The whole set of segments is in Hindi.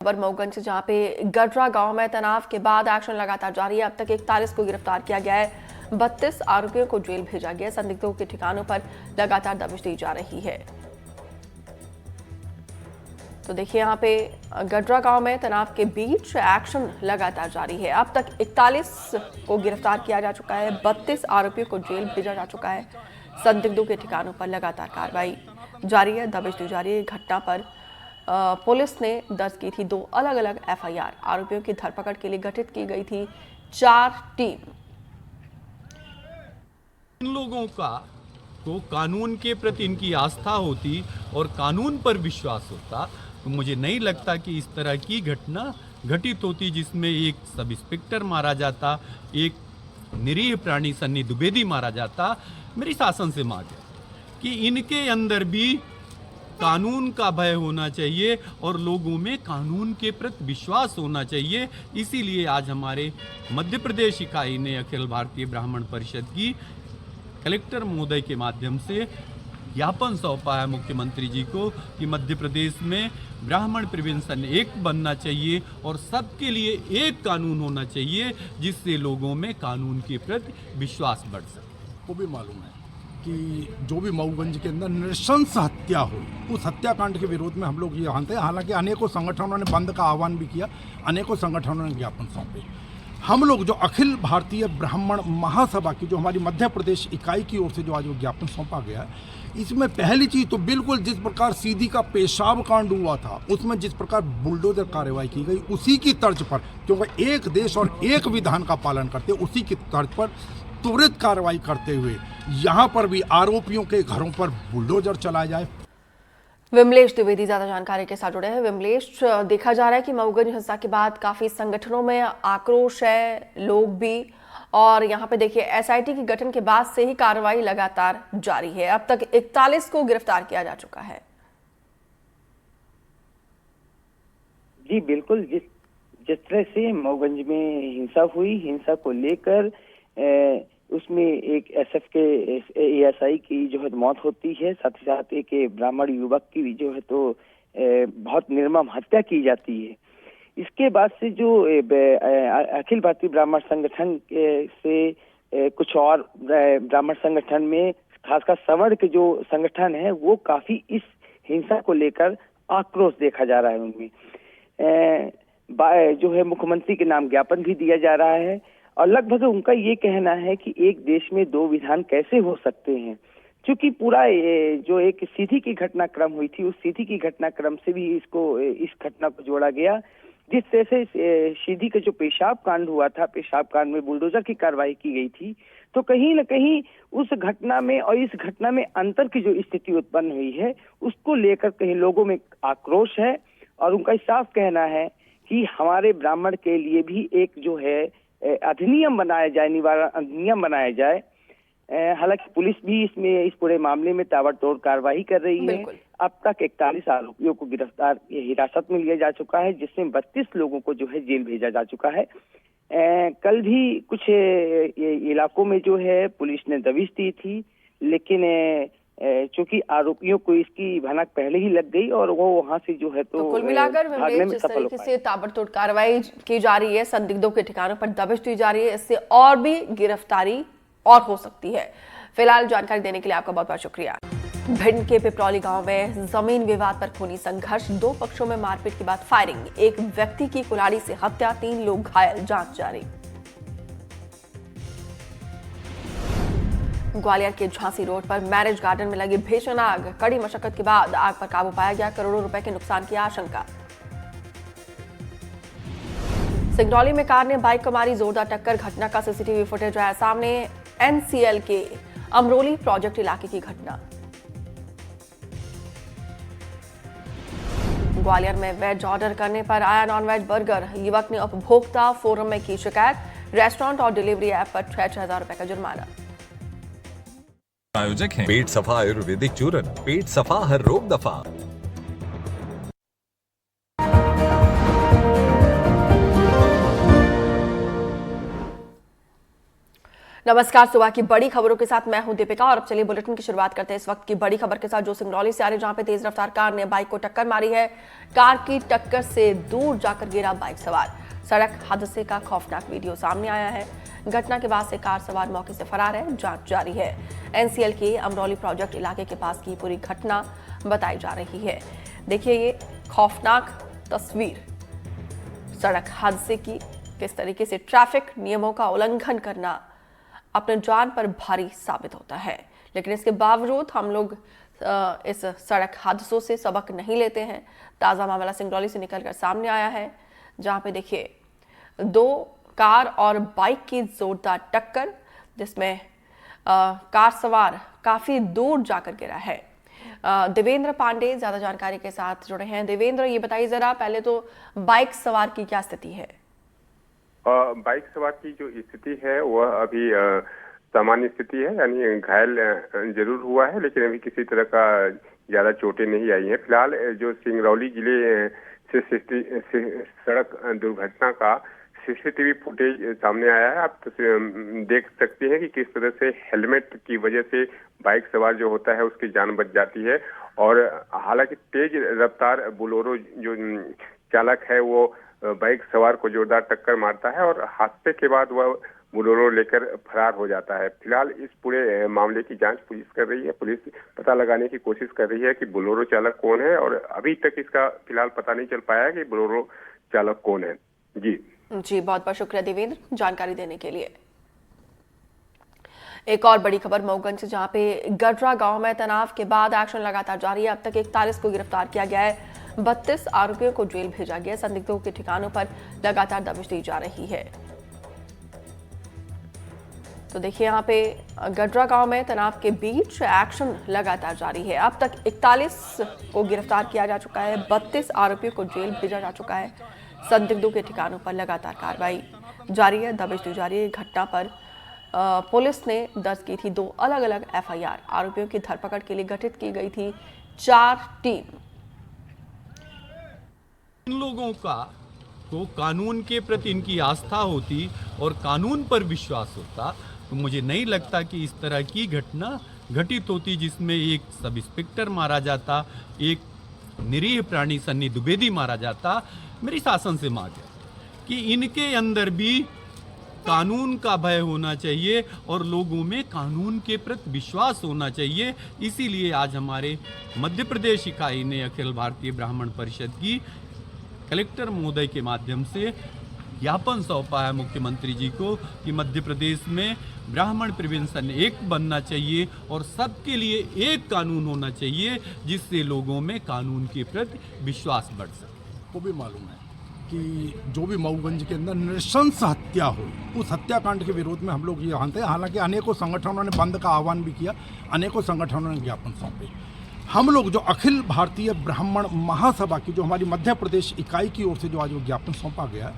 खबर मऊगंज से, जहां पे गडरा गांव में तनाव के बाद एक्शन लगातार जारी है। अब तक 41 को गिरफ्तार किया गया है, 32 आरोपियों को जेल भेजा गया है। संदिग्धों के ठिकानों पर लगातार दबिश दी जा रही है। तो देखिए, यहाँ पे गडरा गांव में तनाव के बीच एक्शन लगातार जारी है। अब तक 41 को गिरफ्तार किया जा चुका है, 32 आरोपियों को जेल भेजा जा चुका है। संदिग्धों के ठिकानों पर लगातार कार्रवाई जारी है, दबिश दी जा रही है। घटना पर पुलिस ने दर्ज की थी 2 अलग अलग एफआईआर। आरोपियों की धरपकड़ के लिए गठित की गई थी 4 टीम। इन लोगों का तो कानून के प्रति इनकी आस्था होती और कानून पर विश्वास होता, तो मुझे नहीं लगता कि इस तरह की घटना घटित होती, जिसमें एक सब इंस्पेक्टर मारा जाता, एक निरीह प्राणी सन्नी द्विवेदी मारा जाता। मेरी शासन से मांग है कि इनके अंदर भी कानून का भय होना चाहिए और लोगों में कानून के प्रति विश्वास होना चाहिए। इसीलिए आज हमारे मध्य प्रदेश इकाई ने अखिल भारतीय ब्राह्मण परिषद की कलेक्टर महोदय के माध्यम से ज्ञापन सौंपा है मुख्यमंत्री जी को कि मध्य प्रदेश में ब्राह्मण प्रिवेंशन एक्ट बनना चाहिए और सबके लिए एक कानून होना चाहिए, जिससे लोगों में कानून के प्रति विश्वास बढ़ सके। को भी मालूम है कि जो भी मऊगंज के अंदर नृशंस हत्या हुई, उस हत्याकांड के विरोध में हम लोग ये यहाँ थे। हालांकि अनेकों संगठनों ने बंद का आह्वान भी किया, अनेकों संगठनों ने ज्ञापन सौंपे। हम लोग जो अखिल भारतीय ब्राह्मण महासभा की जो हमारी मध्य प्रदेश इकाई की ओर से जो आज वो ज्ञापन सौंपा गया है, इसमें पहली चीज़ तो बिल्कुल जिस प्रकार सीधी का पेशाब कांड हुआ था, उसमें जिस प्रकार बुलडोजर कार्रवाई की गई, उसी की तर्ज पर, क्योंकि एक देश और एक विधान का पालन करते, उसी की तर्ज पर त्वरित कार्रवाई करते हुए यहाँ पर भी आरोपियों के घरों पर बुलडोजर चलाया जाए। विमलेश द्विवेदी ज्यादा जानकारी के साथ जुड़े हैं। विमलेश, देखा जा रहा है कि मऊगंज हिंसा के बाद काफी संगठनों में आक्रोश है, लोग भी, और यहाँ पे देखिए एसआईटी के गठन के बाद से ही कार्रवाई लगातार जारी है। अब तक 41 को गिरफ्तार किया जा चुका है। जी बिल्कुल, जिस तरह से मऊगंज में हिंसा हुई, हिंसा को लेकर उसमें एक एसएफ के एएसआई की जो है मौत होती है, साथ ही साथ एक ब्राह्मण युवक की भी जो है तो बहुत निर्मम हत्या की जाती है। इसके बाद से जो अखिल भारतीय ब्राह्मण संगठन से कुछ और ब्राह्मण संगठन में, खासकर सवर्ण के जो संगठन है, वो काफी इस हिंसा को लेकर आक्रोश देखा जा रहा है। उनमें जो है मुख्यमंत्री के नाम ज्ञापन भी दिया जा रहा है और लगभग उनका ये कहना है कि एक देश में 2 विधान कैसे हो सकते हैं, क्योंकि पूरा जो एक सीधी की घटनाक्रम हुई थी, उस सीधी की घटनाक्रम से भी इस घटना को जोड़ा गया। जिस तरह से सीधी का जो पेशाब कांड हुआ था, पेशाब कांड में बुलडोजर की कार्रवाई की गई थी, तो कहीं न कहीं उस घटना में और इस घटना में अंतर की जो स्थिति उत्पन्न हुई है, उसको लेकर कहीं लोगों में आक्रोश है और उनका साफ कहना है कि हमारे ब्राह्मण के लिए भी एक जो है अधिनियम बनाया जाए, निवारण अधिनियम बनाया जाए। हालांकि पुलिस भी इसमें इस पूरे मामले में ताबड़तोड़ कार्रवाई कर रही है। अब तक 41 आरोपियों को गिरफ्तार हिरासत में लिया जा चुका है, जिसमें 32 लोगों को जो है जेल भेजा जा चुका है। कल भी कुछ इलाकों में जो है पुलिस ने दबिश दी थी, लेकिन चूंकि आरोपियों को इसकी भनक पहले ही लग गई और वो वहां से जो है तो कुल मिलाकर जिस तरीके से ताबड़तोड़ कार्रवाई की जा रही है, संदिग्धों के ठिकानों पर दबिश दी जा रही है, इससे और भी गिरफ्तारी और हो सकती है। फिलहाल जानकारी देने के लिए आपका बहुत बहुत शुक्रिया। भिंड के पिपरौली गांव में जमीन विवाद पर खूनी संघर्ष, 2 पक्षों में मारपीट के बाद फायरिंग, एक व्यक्ति की कुल्हाड़ी से हत्या, 3 लोग घायल, जांच जारी। ग्वालियर के झांसी रोड पर मैरिज गार्डन में लगी भीषण आग, कड़ी मशक्कत के बाद आग पर काबू पाया गया, करोड़ों रुपए के नुकसान की आशंका। सिंगरौली में कार ने बाइक को मारी जोरदार टक्कर, घटना का सीसीटीवी फुटेज आया सामने। एनसीएल के अमरोली प्रोजेक्ट इलाके की घटना। ग्वालियर में वेज ऑर्डर करने पर आया नॉनवेज बर्गर, युवक ने उपभोक्ता फोरम में की शिकायत, रेस्टोरेंट और डिलीवरी ऐप पर 6,000 रुपए का जुर्माना। आयोजक हैं पेट सफा आयुर्वेदिक चूरन, पेट सफा हर रोग दफा। नमस्कार, सुबह की बड़ी खबरों के साथ मैं हूं दीपिका और अब चलिए बुलेटिन की शुरुआत करते हैं इस वक्त की बड़ी खबर के साथ जो सिंगरौली से आ रही है, जहां पे तेज रफ्तार कार ने बाइक को टक्कर मारी है। कार की टक्कर से दूर जाकर गिरा बाइक सवार। सड़क हादसे का खौफनाक वीडियो सामने आया है। घटना के बाद से कार सवार मौके से फरार है, जांच जारी है। एनसीएल के अमरौली प्रोजेक्ट इलाके के पास की पूरी घटना बताई जा रही है। देखिए ये खौफनाक तस्वीर सड़क हादसे की, किस तरीके से ट्रैफिक नियमों का उल्लंघन करना अपने जान पर भारी साबित होता है। लेकिन इसके बावजूद हम लोग इस सड़क हादसों से सबक नहीं लेते हैं। ताज़ा मामला सिंगरौली से निकलकर सामने आया है, जहां पे देखिए 2 कार और बाइक की जोरदार टक्कर, जिसमें कार सवार काफी दूर जाकर गिरा है। देवेंद्र पांडे ज्यादा जानकारी के साथ जुड़े हैं। देवेंद्र, ये बताइए जरा पहले तो बाइक सवार की क्या स्थिति है? बाइक सवार की जो स्थिति है वह अभी सामान्य स्थिति है, यानी घायल जरूर हुआ है, लेकिन अभी किसी तरह का ज्यादा चोटें नहीं आई हैं। फिलहाल जो सिंगरौली जिले से सड़क दुर्घटना का सीसीटीवी फुटेज सामने आया है। आप देख सकते हैं कि किस तरह से हेलमेट की वजह से बाइक सवार जो होता है उसकी जान बच जाती है। और हालांकि तेज रफ्तार बोलेरो जो चालक है वो बाइक सवार को जोरदार टक्कर मारता है और हादसे के बाद वह बोलेरो लेकर फरार हो जाता है। फिलहाल इस पूरे मामले की जांच पुलिस कर रही है। पुलिस पता लगाने की कोशिश कर रही है कि बोलेरो चालक कौन है, और अभी तक इसका फिलहाल पता नहीं चल पाया कि बोलेरो चालक कौन है। जी बहुत बहुत शुक्रिया देवेंद्र जानकारी देने के लिए। एक और बड़ी खबर मऊगंज से, जहां पे गडरा गांव में तनाव के बाद एक्शन लगातार जारी है। अब तक 41 को गिरफ्तार किया गया है। 32 आरोपियों को जेल भेजा गया। संदिग्धों के ठिकानों पर लगातार दबिश दी जा रही है। तो देखिए यहाँ पे गडरा गांव में तनाव के बीच एक्शन लगातार जारी है। अब तक 41 को गिरफ्तार किया जा चुका है। 32 आरोपियों को जेल भेजा जा चुका है। संदिग्धों के ठिकानों पर लगातार कार्रवाई जारी है, दबिश दी जा रही है। घटना पर पुलिस ने दर्ज की थी 2 अलग अलग एफआईआर। आरोपियों की धरपकड़ के लिए गठित की गई थी 4 टीम। इन लोगों का तो कानून के प्रति इनकी आस्था होती और कानून पर विश्वास होता, तो मुझे नहीं लगता कि इस तरह की घटना घटित होती, जिसमें एक सब इंस्पेक्टर मारा जाता, एक निरीह प्राणी सन्नी द्विवेदी मारा जाता। मेरी शासन से मांग है कि इनके अंदर भी कानून का भय होना चाहिए और लोगों में कानून के प्रति विश्वास होना चाहिए। इसीलिए आज हमारे मध्य प्रदेश इकाई ने अखिल भारतीय ब्राह्मण परिषद की कलेक्टर महोदय के माध्यम से ज्ञापन सौंपा है मुख्यमंत्री जी को कि मध्य प्रदेश में ब्राह्मण प्रिवेंशन एक्ट बनना चाहिए और सबके लिए एक कानून होना चाहिए, जिससे लोगों में कानून के प्रति विश्वास बढ़ सके। को भी मालूम है कि जो भी मऊगंज के अंदर नृशंस हत्या हुई, उस हत्याकांड के विरोध में हम लोग ये मानते हैं। हालांकि अनेकों संगठनों ने बंद का आह्वान भी किया, अनेकों संगठनों ने ज्ञापन सौंपे। हम लोग जो अखिल भारतीय ब्राह्मण महासभा की जो हमारी मध्य प्रदेश इकाई की ओर से जो आज वो ज्ञापन सौंपा गया,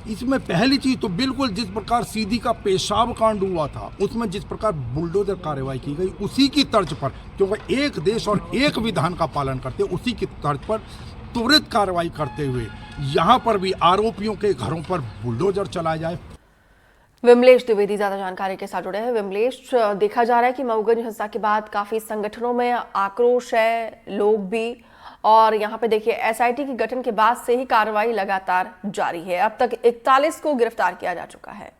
इसमें पहली चीज़ तो बिल्कुल जिस प्रकार सीधी का पेशाब कांड हुआ था, उसमें जिस प्रकार बुलडोजर कार्रवाई की गई, उसी की तर्ज पर, क्योंकि एक देश और एक विधान का पालन करते, उसी की तर्ज पर त्वरित कार्रवाई करते हुए यहाँ पर भी आरोपियों के घरों पर बुलडोजर चलाया जाए। विमलेश द्विवेदी ज्यादा जानकारी के साथ जुड़े हैं। विमलेश, देखा जा रहा है कि मऊगंज हिंसा के बाद काफी संगठनों में आक्रोश है, लोग भी, और यहाँ पे देखिए एसआईटी के गठन के बाद से ही कार्रवाई लगातार जारी है। अब तक 41 को गिरफ्तार किया जा चुका है।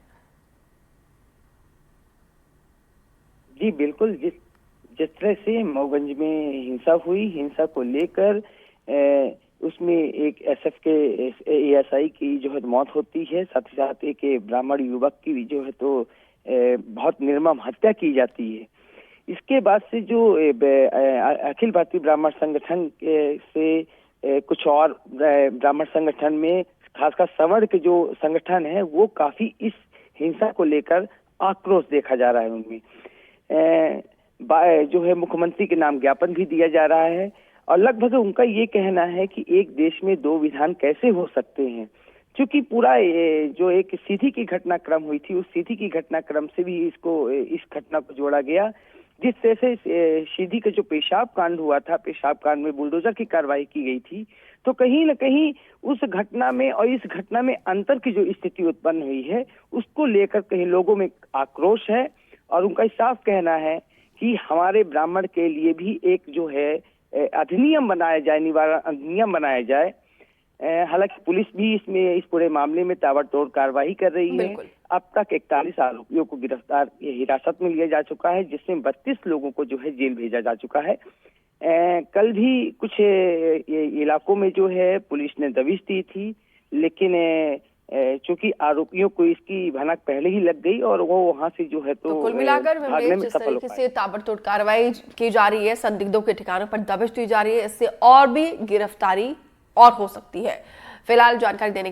जी बिल्कुल, जिस तरह से मऊगंज में हिंसा हुई, हिंसा को लेकर उसमें एक एसएफ के एएसआई की जो है मौत होती है, साथ ही साथ एक ब्राह्मण युवक की भी जो है तो बहुत निर्मम हत्या की जाती है। इसके बाद से जो अखिल भारतीय ब्राह्मण संगठन से कुछ और ब्राह्मण संगठन में खासकर सवर्ण के जो संगठन है वो काफी इस हिंसा को लेकर आक्रोश देखा जा रहा है। उनमें जो है मुख्यमंत्री के नाम ज्ञापन भी दिया जा रहा है और लगभग उनका ये कहना है कि एक देश में 2 विधान कैसे हो सकते हैं, क्योंकि पूरा जो एक सीधी की घटनाक्रम हुई थी, उस सीधी की घटनाक्रम से भी इस घटना को जोड़ा गया, जिस तरह से सीधी का जो पेशाब कांड हुआ था, पेशाब कांड में बुलडोजर की कार्रवाई की गई थी, तो कहीं न कहीं उस घटना में और इस घटना में अंतर की जो स्थिति उत्पन्न हुई है, उसको लेकर कहीं लोगों में आक्रोश है। और उनका साफ कहना है कि हमारे ब्राह्मण के लिए भी एक जो है अधिनियम बनाया जाए, निवारण अधिनियम बनाया जाए। हालांकि पुलिस भी इस पूरे मामले में ताबड़तोड़ कार्रवाई कर रही है। अब तक 41 आरोपियों को गिरफ्तार हिरासत में लिया जा चुका है, जिसमें 32 लोगों को जो है जेल भेजा जा चुका है। कल भी कुछ इलाकों में जो है पुलिस ने दबिश दी थी, लेकिन चूंकि आरोपियों को इसकी भनक पहले ही लग गई और वो वहां से जो है तो कुल मिलाकर भागने में जिस सफल हो तरीके पाए। से ताबड़तोड़ कार्रवाई की जा रही है, संदिग्धों के ठिकानों पर दबिश दी जा रही है, इससे और भी गिरफ्तारी और हो सकती है। फिलहाल जानकारी देने